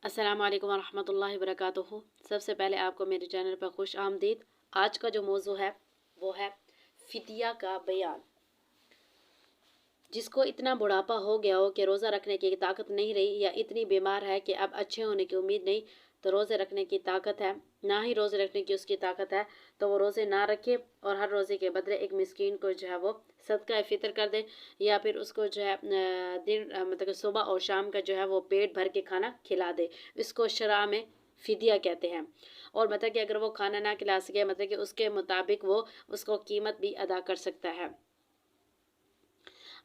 अस्सलाम वालेकुम वरहमतुल्लाहि वबरकातुहू। सबसे पहले आपको मेरे चैनल पर खुश आमदीद। आज का जो मौजू है वो है फिदिया का बयान। जिसको इतना बुढ़ापा हो गया हो कि रोज़ा रखने की ताकत नहीं रही या इतनी बीमार है कि अब अच्छे होने की उम्मीद नहीं, तो रोज़े रखने की ताकत है ना ही रोज़े रखने की उसकी ताकत है, तो वो रोज़े ना रखे और हर रोज़े के बदले एक मिस्कीन को जो है वो सदका फ़ितर कर दे, या फिर उसको जो है मतलब सुबह और शाम का जो है वो पेट भर के खाना खिला दे। इसको शरअ में फिदिया कहते हैं। और मतलब कि अगर वो खाना ना खिला सके, मतलब कि उसके मुताबिक वो उसको कीमत भी अदा कर सकता है।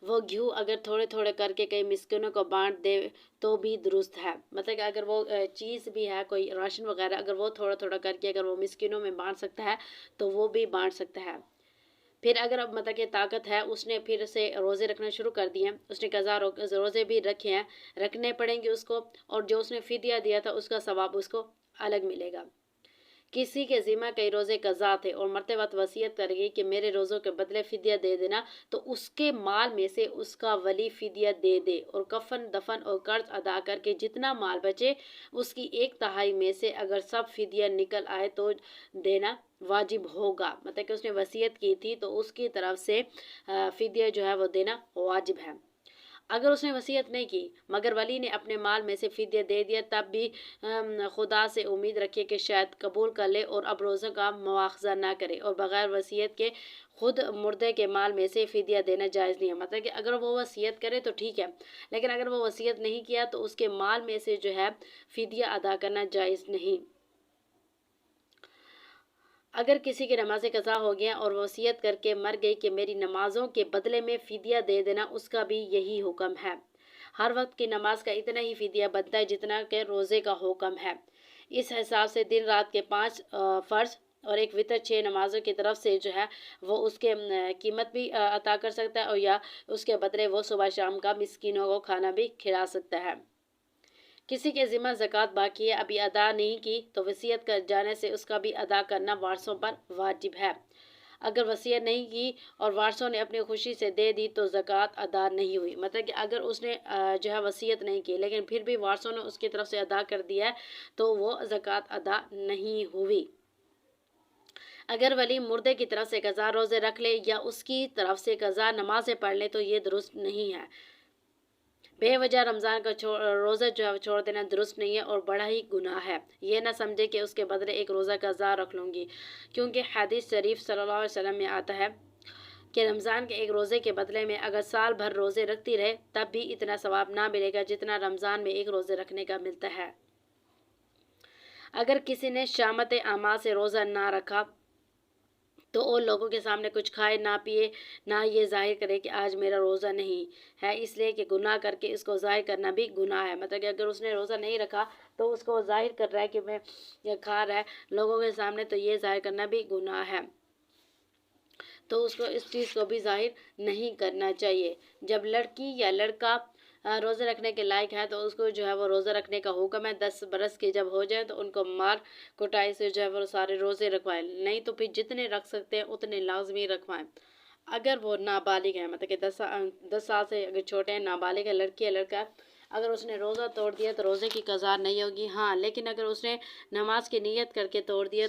वो घी अगर थोड़े थोड़े करके कई मिस्किनों को बांट दे तो भी दुरुस्त है। मतलब कि अगर वो चीज़ भी है, कोई राशन वगैरह, अगर वो थोड़ा थोड़ा करके अगर वो मिस्किनों में बांट सकता है तो वो भी बांट सकता है। फिर अगर अब मतलब कि ताकत है, उसने फिर से रोज़े रखना शुरू कर दिए, उसने कज़ा रोज़े भी रखे हैं, रखने पड़ेंगे उसको, और जो उसने फिदिया दिया था उसका सवाब उसको अलग मिलेगा। किसी के ज़िम्मा कई रोज़े कज़ा थे और मरते वक्त वसीयत करेगी कि मेरे रोज़ों के बदले फ़िदिया दे देना, तो उसके माल में से उसका वली फ़िदिया दे दे और कफन दफन और कर्ज अदा करके जितना माल बचे उसकी 1/3 में से अगर सब फ़िदिया निकल आए तो देना वाजिब होगा। मतलब कि उसने वसीयत की थी तो उसकी तरफ से फ़िदिया जो है वो देना वाजिब है। अगर उसने वसीयत नहीं की मगर वली ने अपने माल में से फिदिया दे दिया, तब भी खुदा से उम्मीद रखे कि शायद कबूल कर ले और अब रोज़ों का मुआखज़ा ना करे, और बग़ैर वसीयत के खुद मुर्दे के माल में से फिदिया देना जायज़ नहीं है। मतलब कि अगर वो वसीयत करे तो ठीक है, लेकिन अगर वो वसीयत नहीं किया तो उसके माल में से जो है फिदिया अदा करना जायज़ नहीं। अगर किसी की नमाज़ कज़ा हो गया और वसीयत करके मर गई कि मेरी नमाज़ों के बदले में फ़िदिया दे देना, उसका भी यही हुक्म है। हर वक्त की नमाज का इतना ही फ़िदिया बनता है जितना के रोज़े का हुक्म है। इस हिसाब से दिन रात के 5 फ़र्ज़ और एक वितर 6 नमाज़ों की तरफ से जो है वो उसके कीमत भी अता कर सकता है, और या उसके बदले वो सुबह शाम का मिस्कीनों को खाना भी खिला सकता है। किसी के ज़िम्मा ज़कात बाकी है, अभी अदा नहीं की, तो वसीयत कर जाने से उसका भी अदा करना वारसों पर वाजिब है। अगर वसीयत नहीं की और वारसों ने अपनी खुशी से दे दी तो ज़कात अदा नहीं हुई। मतलब कि अगर उसने जो है वसीयत नहीं की लेकिन फिर भी वारसों ने उसकी तरफ से अदा कर दिया है तो वो ज़कात अदा नहीं हुई। अगर वली मुर्दे की तरफ से कज़ा रोज़े रख ले या उसकी तरफ से कज़ा नमाज़ें पढ़ ले तो ये दुरुस्त नहीं है। बेवजह रमज़ान का रोज़ा जो है छोड़ देना दुरुस्त नहीं है और बड़ा ही गुनाह है। ये ना समझे कि उसके बदले एक रोज़ा कज़ा रख लूँगी, क्योंकि हदीस शरीफ सल्लल्लाहु अलैहि वसल्लम में आता है कि रमज़ान के एक रोज़े के बदले में अगर साल भर रोज़े रखती रहे तब भी इतना सवाब ना मिलेगा जितना रमज़ान में एक रोज़े रखने का मिलता है। अगर किसी ने शामत आमा से रोज़ा ना रखा तो और लोगों के सामने कुछ खाए ना पिए, ना ये ज़ाहिर करे कि आज मेरा रोज़ा नहीं है, इसलिए कि गुनाह करके इसको ज़ाहिर करना भी गुनाह है। मतलब कि अगर उसने रोज़ा नहीं रखा तो उसको ज़ाहिर कर रहा है कि मैं ये खा रहा है लोगों के सामने, तो ये ज़ाहिर करना भी गुनाह है, तो उसको इस चीज़ को भी ज़ाहिर नहीं करना चाहिए। जब लड़की या लड़का रोज़े रखने के लायक है तो उसको जो है वो रोज़ा रखने का हुक्म है। 10 बरस के जब हो जाए तो उनको मार कुटाई से जो है वो सारे रोज़े रखवाएं, नहीं तो फिर जितने रख सकते हैं उतने लाजमी रखवाएं। अगर वो नाबालिग है, मतलब कि 10 साल से अगर छोटे हैं, नाबालिग है, लड़की है लड़का है, अगर उसने रोज़ा तोड़ दिया तो रोज़े की कज़ा नहीं होगी। हाँ, लेकिन अगर उसने नमाज की नीयत करके तोड़ दिया